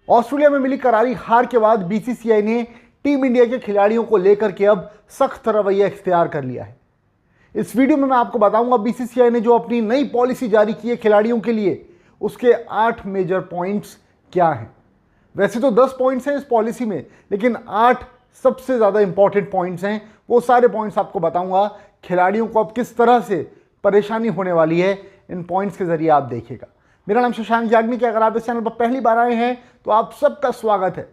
Australia में मिली करारी हार के बाद बीसीसीआई ने टीम इंडिया के खिलाड़ियों को लेकर के अब सख्त रवैया इख्तियार कर लिया है। इस वीडियो में मैं आपको बताऊंगा बीसीसीआई ने जो अपनी नई पॉलिसी जारी की है खिलाड़ियों के लिए, उसके 8 मेजर पॉइंट्स क्या हैं। वैसे तो 10 पॉइंट्स हैं इस पॉलिसी में, लेकिन 8 सबसे ज़्यादा इंपॉर्टेंट पॉइंट्स हैं। वो सारे पॉइंट्स आपको बताऊंगा। खिलाड़ियों को अब किस तरह से परेशानी होने वाली है, इन पॉइंट्स के जरिए आप देखिएगा। मेरा नाम शशांक याग्निक है। अगर आप इस चैनल पर पहली बार आए हैं तो आप सबका स्वागत है।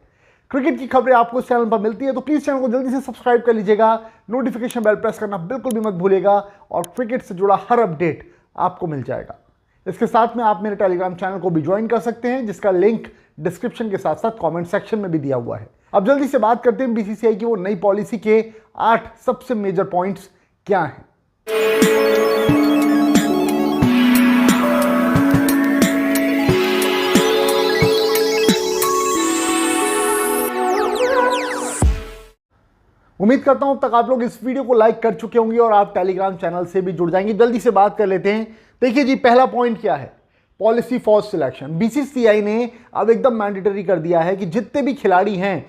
क्रिकेट की खबरें आपको इस चैनल पर मिलती है तो प्लीज़ चैनल को जल्दी से सब्सक्राइब कर लीजिएगा, नोटिफिकेशन बेल प्रेस करना बिल्कुल भी मत भूलिएगा और क्रिकेट से जुड़ा हर अपडेट आपको मिल जाएगा। इसके साथ में आप मेरे टेलीग्राम चैनल को भी ज्वाइन कर सकते हैं, जिसका लिंक डिस्क्रिप्शन के साथ साथ कमेंट सेक्शन में भी दिया हुआ है। अब जल्दी से बात करते हैं बीसीसीआई की वो नई पॉलिसी के 8 सबसे मेजर पॉइंट्स क्या हैं। उम्मीद करता हूं अब तक आप लोग इस वीडियो को लाइक कर चुके होंगे और आप टेलीग्राम चैनल से भी जुड़ जाएंगे। जल्दी से बात कर लेते हैं। देखिए जी, पहला पॉइंट क्या है, पॉलिसी फॉर सिलेक्शन। बीसीसीआई ने अब एकदम मैंडेटरी कर दिया है कि जितने भी खिलाड़ी हैं,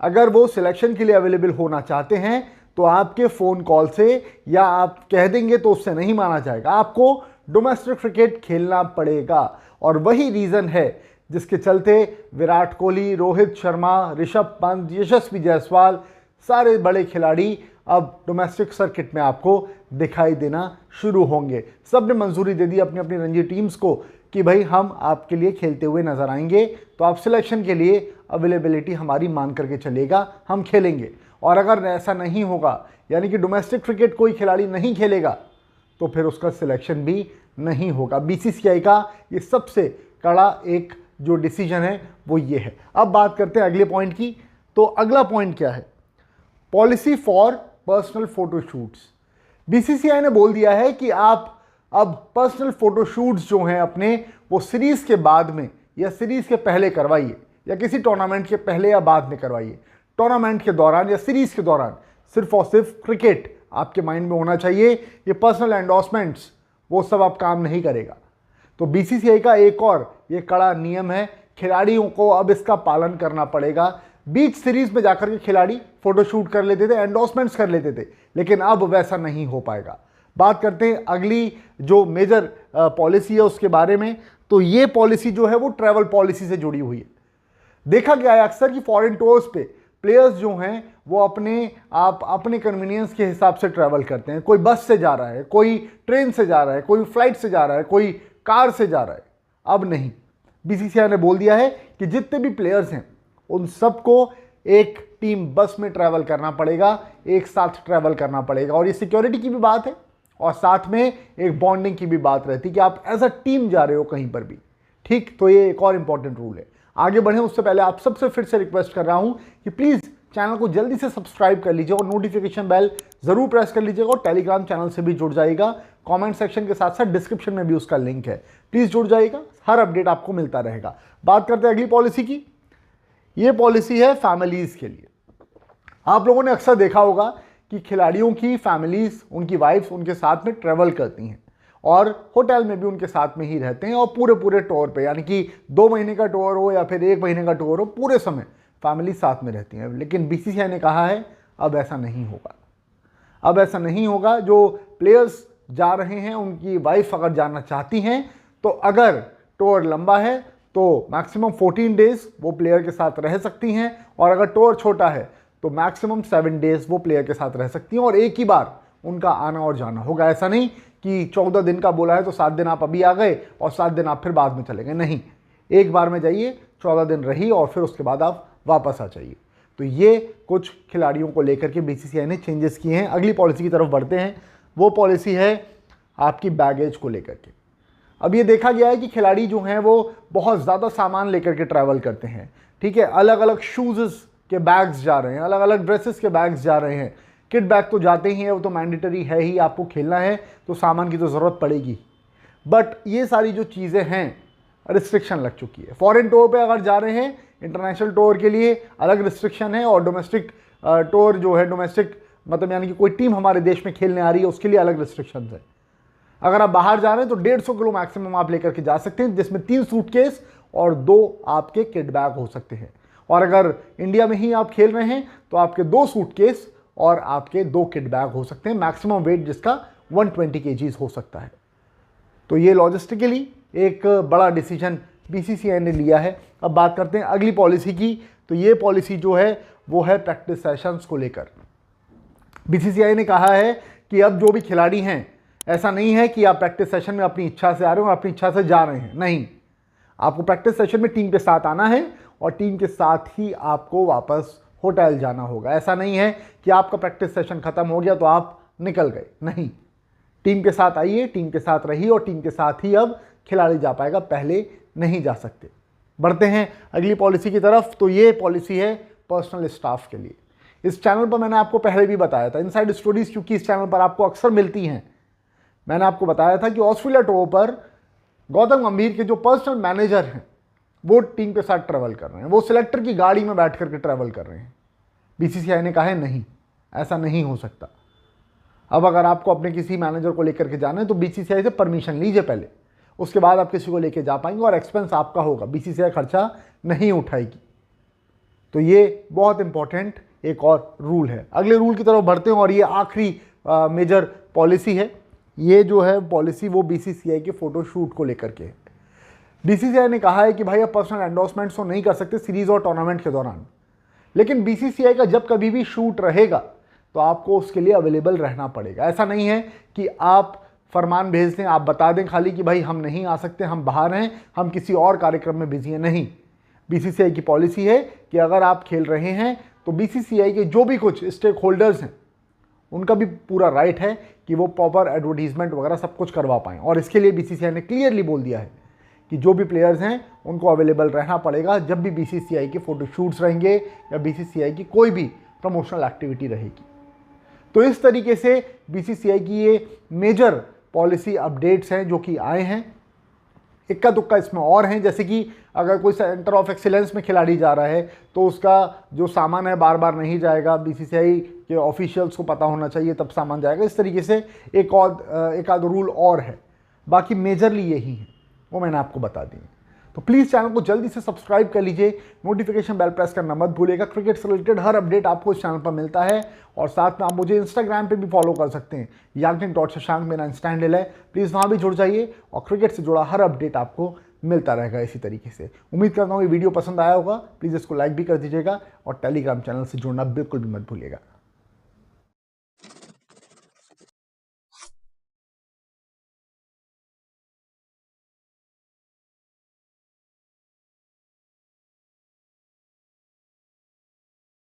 अगर वो सिलेक्शन के लिए अवेलेबल होना चाहते हैं तो आपके फ़ोन कॉल से या आप कह देंगे तो उससे नहीं माना जाएगा। आपको डोमेस्टिक क्रिकेट खेलना पड़ेगा और वही रीज़न है जिसके चलते विराट कोहली, रोहित शर्मा, ऋषभ पंत, यशस्वी जायसवाल, सारे बड़े खिलाड़ी अब डोमेस्टिक सर्किट में आपको दिखाई देना शुरू होंगे। सब ने मंजूरी दे दी अपनी अपनी रणजी टीम्स को कि भाई हम आपके लिए खेलते हुए नजर आएंगे, तो आप सिलेक्शन के लिए अवेलेबिलिटी हमारी मान करके चलेगा, हम खेलेंगे। और अगर ऐसा नहीं होगा, यानी कि डोमेस्टिक क्रिकेट कोई खिलाड़ी नहीं खेलेगा, तो फिर उसका सिलेक्शन भी नहीं होगा। बीसीसीआई का ये सबसे कड़ा एक जो डिसीजन है वो ये है। अब बात करते हैं अगले पॉइंट की। तो अगला पॉइंट क्या है, policy for personal photoshoots. BCCI ने बोल दिया है कि आप अब पर्सनल फोटोशूट्स जो हैं अपने, वो सीरीज के बाद में या सीरीज के पहले करवाइए, या किसी टूर्नामेंट के पहले या बाद में करवाइए। टूर्नामेंट के दौरान या सीरीज के दौरान सिर्फ और सिर्फ क्रिकेट आपके माइंड में होना चाहिए। ये पर्सनल एंडोर्समेंट्स वो सब आप काम नहीं करेगा। तो बीसीसीआई का एक और ये कड़ा नियम है, खिलाड़ियों को अब इसका पालन करना पड़ेगा। बीच सीरीज में जाकर के खिलाड़ी फोटोशूट कर लेते थे, एंडोर्समेंट्स कर लेते थे, लेकिन अब वैसा नहीं हो पाएगा। बात करते हैं अगली जो मेजर पॉलिसी है उसके बारे में। तो ये पॉलिसी जो है वो ट्रैवल पॉलिसी से जुड़ी हुई है। देखा गया है अक्सर कि फॉरेन टूर्स पे प्लेयर्स जो हैं वो अपने कन्वीनियंस के हिसाब से ट्रैवल करते हैं। कोई बस से जा रहा है, कोई ट्रेन से जा रहा है, कोई फ्लाइट से जा रहा है, कोई कार से जा रहा है। अब नहीं, बीसीसीआई ने बोल दिया है कि जितने भी प्लेयर्स हैं उन सबको एक टीम बस में ट्रैवल करना पड़ेगा, एक साथ ट्रैवल करना पड़ेगा। और ये सिक्योरिटी की भी बात है और साथ में एक बॉन्डिंग की भी बात रहती है कि आप एज अ टीम जा रहे हो कहीं पर भी। ठीक, तो ये एक और इंपॉर्टेंट रूल है। आगे बढ़ें उससे पहले आप सबसे फिर से रिक्वेस्ट कर रहा हूं कि प्लीज़ चैनल को जल्दी से सब्सक्राइब कर लीजिए और नोटिफिकेशन बेल जरूर प्रेस कर लीजिएगा और टेलीग्राम चैनल से भी जुड़ जाइएगा। कमेंट सेक्शन के साथ साथ डिस्क्रिप्शन में भी उसका लिंक है, प्लीज़ जुड़ जाइएगा, हर अपडेट आपको मिलता रहेगा। बात करते हैं अगली पॉलिसी की। ये पॉलिसी है फैमिलीज़ के लिए। आप लोगों ने अक्सर देखा होगा कि खिलाड़ियों की फैमिलीज़, उनकी वाइफ्स उनके साथ में ट्रैवल करती हैं और होटल में भी उनके साथ में ही रहते हैं और पूरे टूर पे, यानी कि 2 महीने का टूर हो या फिर 1 महीने का टूर हो, पूरे समय फैमिली साथ में रहती हैं। लेकिन बीसीसीआई ने कहा है अब ऐसा नहीं होगा। अब ऐसा नहीं होगा। जो प्लेयर्स जा रहे हैं उनकी वाइफ अगर जाना चाहती हैं तो अगर टूर लंबा है तो मैक्सिमम 14 डेज वो प्लेयर के साथ रह सकती हैं, और अगर टूर छोटा है तो मैक्सिमम 7 डेज वो प्लेयर के साथ रह सकती हैं और एक ही बार उनका आना और जाना होगा। ऐसा नहीं कि 14 दिन का बोला है तो 7 दिन आप अभी आ गए और 7 दिन आप फिर बाद में चले गए। नहीं, एक बार में जाइए, 14 दिन रही और फिर उसके बाद आप वापस आ जाइए। तो ये कुछ खिलाड़ियों को लेकर के बीसीसीआई ने चेंजेस किए हैं। अगली पॉलिसी की तरफ बढ़ते हैं। वो पॉलिसी है आपकी बैगेज को लेकर के। अब ये देखा गया है कि खिलाड़ी जो हैं वो बहुत ज़्यादा सामान लेकर के ट्रैवल करते हैं। ठीक है, अलग अलग शूज़ के बैग्स जा रहे हैं, अलग अलग ड्रेसेस के बैग्स जा रहे हैं। किट बैग तो जाते ही हैं, वो तो मैंडेटरी है ही, आपको खेलना है तो सामान की तो ज़रूरत पड़ेगी। बट ये सारी जो चीज़ें हैं रिस्ट्रिक्शन लग चुकी है। फॉरेन टूर पे अगर जा रहे हैं, इंटरनेशनल टूर के लिए अलग रिस्ट्रिक्शन है, और डोमेस्टिक टूर जो है, डोमेस्टिक मतलब यानी कि कोई टीम हमारे देश में खेलने आ रही है उसके लिए अलग रिस्ट्रिक्शन है। अगर आप बाहर जा रहे हैं तो 150 किलो मैक्सिमम आप लेकर के जा सकते हैं, जिसमें 3 सूटकेस और 2 आपके किट बैग हो सकते हैं। और अगर इंडिया में ही आप खेल रहे हैं तो आपके 2 सूटकेस और आपके 2 किट बैग हो सकते हैं, मैक्सिमम वेट जिसका 120 kgs हो सकता है। तो ये लॉजिस्टिकली एक बड़ा डिसीजन बीसीसीआई ने लिया है। अब बात करते हैं अगली पॉलिसी की। तो ये पॉलिसी जो है वो है प्रैक्टिस सेशंस को लेकर। बीसीसीआई ने कहा है कि अब जो भी खिलाड़ी हैं, ऐसा नहीं है कि आप प्रैक्टिस सेशन में अपनी इच्छा से आ रहे हो और अपनी इच्छा से जा रहे हैं, नहीं, आपको प्रैक्टिस सेशन में टीम के साथ आना है और टीम के साथ ही आपको वापस होटल जाना होगा। ऐसा नहीं है कि आपका प्रैक्टिस सेशन खत्म हो गया तो आप निकल गए, नहीं, टीम के साथ आइए, टीम के साथ रहिए और टीम के साथ ही अब खिलाड़ी जा पाएगा, पहले नहीं जा सकते। बढ़ते हैं अगली पॉलिसी की तरफ। तो ये पॉलिसी है पर्सनल स्टाफ के लिए। इस चैनल पर मैंने आपको पहले भी बताया था, इनसाइड स्टोरीज क्योंकि इस चैनल पर आपको अक्सर मिलती हैं। मैंने आपको बताया था कि ऑस्ट्रेलिया टूर पर गौतम गंभीर के जो पर्सनल मैनेजर हैं वो टीम के साथ ट्रैवल कर रहे हैं, वो सिलेक्टर की गाड़ी में बैठ करके ट्रैवल कर रहे हैं। बीसीसीआई ने कहा है नहीं, ऐसा नहीं हो सकता। अब अगर आपको अपने किसी मैनेजर को लेकर के जाना है तो बीसीसीआई से परमिशन लीजिए पहले, उसके बाद आप किसी को लेकर जा पाएंगे और एक्सपेंस आपका होगा, बीसीसीआई खर्चा नहीं उठाएगी। तो ये बहुत इंपॉर्टेंट एक और रूल है। अगले रूल की तरफ बढ़ते हैं और ये आखिरी मेजर पॉलिसी है। ये जो है पॉलिसी वो बीसीसीआई के फोटोशूट को लेकर के है। बीसीसीआई ने कहा है कि भाई आप पर्सनल एंडोर्समेंट्स तो नहीं कर सकते सीरीज और टूर्नामेंट के दौरान, लेकिन बीसीसीआई का जब कभी भी शूट रहेगा तो आपको उसके लिए अवेलेबल रहना पड़ेगा। ऐसा नहीं है कि आप फरमान भेज दें, आप बता दें खाली कि भाई हम नहीं आ सकते, हम बाहर हैं, हम किसी और कार्यक्रम में बिजी हैं, नहीं। बीसीसीआई की पॉलिसी है कि अगर आप खेल रहे हैं तो बीसीसीआई के जो भी कुछ स्टेक होल्डर्स हैं उनका भी पूरा राइट है कि वो प्रॉपर एडवर्टीजमेंट वगैरह सब कुछ करवा पाएँ। और इसके लिए बीसीसीआई ने क्लियरली बोल दिया है कि जो भी प्लेयर्स हैं उनको अवेलेबल रहना पड़ेगा जब भी बीसीसीआई के फोटोशूट्स रहेंगे या बीसीसीआई की कोई भी प्रमोशनल एक्टिविटी रहेगी। तो इस तरीके से बीसीसीआई की ये मेजर पॉलिसी अपडेट्स हैं जो कि आए हैं। इक्का दुक्का इसमें और हैं, जैसे कि अगर कोई सेंटर ऑफ एक्सीलेंस में खिलाड़ी जा रहा है तो उसका जो सामान है बार बार नहीं जाएगा, बीसीसीआई के ऑफिशियल्स को पता होना चाहिए तब सामान जाएगा। इस तरीके से एक आध रूल और है, बाकी मेजरली यही है, वो मैंने आपको बता दी। तो प्लीज़ चैनल को जल्दी से सब्सक्राइब कर लीजिए, नोटिफिकेशन बेल प्रेस करना मत भूलिएगा। क्रिकेट से रिलेटेड हर अपडेट आपको इस चैनल पर मिलता है और साथ में आप मुझे इंस्टाग्राम पे भी फॉलो कर सकते हैं, yagnit.shashank मेरा इंस्टा हैंडल है, प्लीज़ वहाँ भी जुड़ जाइए और क्रिकेट से जुड़ा हर अपडेट आपको मिलता रहेगा इसी तरीके से। उम्मीद करता हूँ ये वीडियो पसंद आया होगा, प्लीज़ इसको लाइक भी कर दीजिएगा और टेलीग्राम चैनल से जुड़ना बिल्कुल भी मत भूलिएगा।